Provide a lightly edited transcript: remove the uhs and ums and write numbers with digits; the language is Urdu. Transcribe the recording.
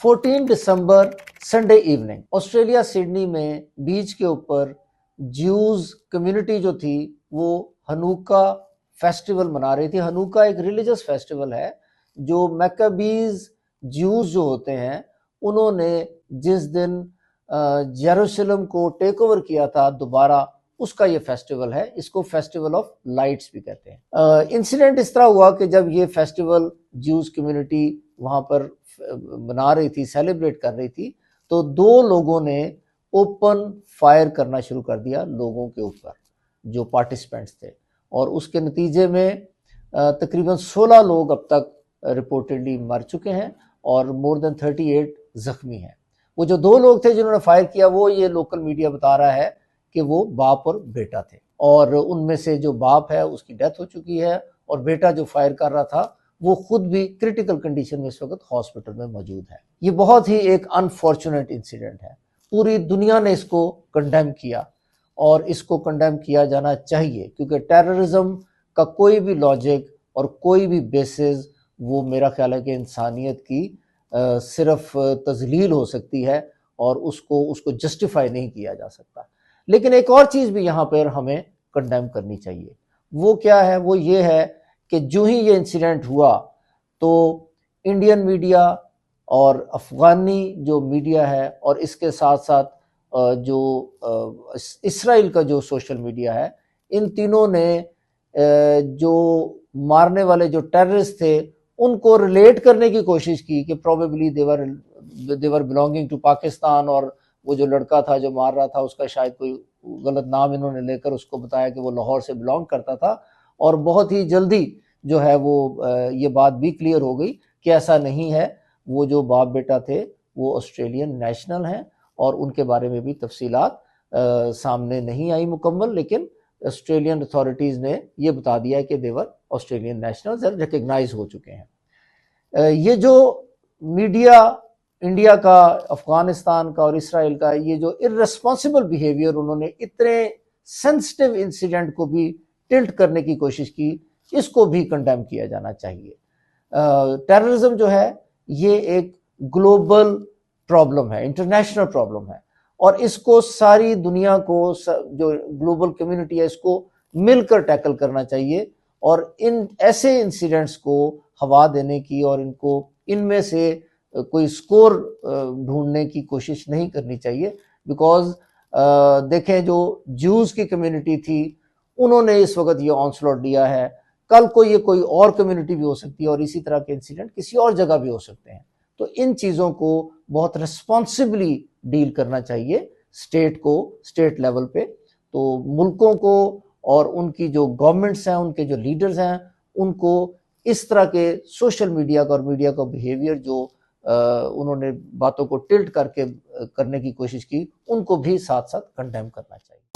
14 دسمبر سنڈے ایوننگ آسٹریلیا سڈنی میں بیچ کے اوپر جیوز کمیونٹی جو تھی وہ ہنوکا فیسٹیول منا رہی تھی. ہنوکا ایک ریلیجس فیسٹیول ہے جو میکابیز جیوز جو ہوتے ہیں انہوں نے جس دن یروشلم کو ٹیک اوور کیا تھا دوبارہ، اس کا یہ فیسٹیول ہے. اس کو فیسٹیول آف لائٹس بھی کہتے ہیں. انسیڈنٹ اس طرح ہوا کہ جب یہ فیسٹیول جیوز کمیونٹی وہاں پر منا رہی تھی، سیلیبریٹ کر رہی تھی، تو دو لوگوں نے اوپن فائر کرنا شروع کر دیا لوگوں کے اوپر جو پارٹیسپینٹس تھے، اور اس کے نتیجے میں تقریباً 16 لوگ اب تک رپورٹڈلی مر چکے ہیں اور مور دین 38 زخمی ہیں. وہ جو دو لوگ تھے جنہوں نے فائر کیا، وہ یہ لوکل میڈیا بتا رہا ہے کہ وہ باپ اور بیٹا تھے، اور ان میں سے جو باپ ہے اس کی ڈیتھ ہو چکی ہے، اور بیٹا جو فائر کر رہا تھا وہ خود بھی کریٹیکل کنڈیشن میں اس وقت ہاسپٹل میں موجود ہے. یہ بہت ہی ایک انفارچونیٹ انسیڈنٹ ہے. پوری دنیا نے اس کو کنڈیم کیا، اور اس کو کنڈیم کیا جانا چاہیے، کیونکہ ٹیررزم کا کوئی بھی لاجک اور کوئی بھی بیسز، وہ میرا خیال ہے کہ انسانیت کی صرف تذلیل ہو سکتی ہے، اور اس کو جسٹیفائی نہیں کیا جا سکتا. لیکن ایک اور چیز بھی یہاں پر ہمیں کنڈیم کرنی چاہیے. وہ کیا ہے؟ وہ یہ ہے کہ جو ہی یہ انسیڈنٹ ہوا تو انڈین میڈیا اور افغانی جو میڈیا ہے، اور اس کے ساتھ ساتھ جو اسرائیل کا جو سوشل میڈیا ہے، ان تینوں نے جو مارنے والے جو ٹیررسٹ تھے ان کو ریلیٹ کرنے کی کوشش کی کہ probably they were belonging to Pakistan, اور وہ جو لڑکا تھا جو مار رہا تھا اس کا شاید کوئی غلط نام انہوں نے لے کر اس کو بتایا کہ وہ لاہور سے بلانگ کرتا تھا. اور بہت ہی جلدی جو ہے وہ یہ بات بھی کلیئر ہو گئی کہ ایسا نہیں ہے. وہ جو باپ بیٹا تھے وہ آسٹریلین نیشنل ہیں، اور ان کے بارے میں بھی تفصیلات سامنے نہیں آئی مکمل، لیکن آسٹریلین اتھارٹیز نے یہ بتا دیا کہ دیور آسٹریلین نیشنلز ریکگنائز ہو چکے ہیں. یہ جو میڈیا انڈیا کا، افغانستان کا اور اسرائیل کا یہ جو ارریسپانسبل بیہیویئر، انہوں نے اتنے سینسٹیو انسیڈنٹ کو بھی ٹلٹ کرنے کی کوشش کی، اس کو بھی کنڈیم کیا جانا چاہیے. ٹیررزم جو ہے یہ ایک گلوبل پرابلم ہے، انٹرنیشنل پرابلم ہے، اور اس کو ساری دنیا کو، جو گلوبل کمیونٹی ہے، اس کو مل کر ٹیکل کرنا چاہیے، اور ان ایسے انسیڈنٹس کو ہوا دینے کی اور ان میں سے کوئی سکور ڈھونڈنے کی کوشش نہیں کرنی چاہیے. بیکاز دیکھیں جو جوز کی کمیونٹی تھی انہوں نے اس وقت یہ آنسلوٹ دیا ہے، کل کو یہ کوئی اور کمیونٹی بھی ہو سکتی ہے، اور اسی طرح کے انسیڈنٹ کسی اور جگہ بھی ہو سکتے ہیں. تو ان چیزوں کو بہت رسپانسبلی ڈیل کرنا چاہیے اسٹیٹ لیول پہ. تو ملکوں کو اور ان کی جو گورنمنٹس ہیں، ان کے جو لیڈرز ہیں، ان کو اس طرح کے سوشل میڈیا کا اور میڈیا کا بیہیویئر جو انہوں نے باتوں کو ٹلٹ کر کے کرنے کی کوشش کی، ان کو بھی ساتھ ساتھ کنڈیم کرنا چاہیے.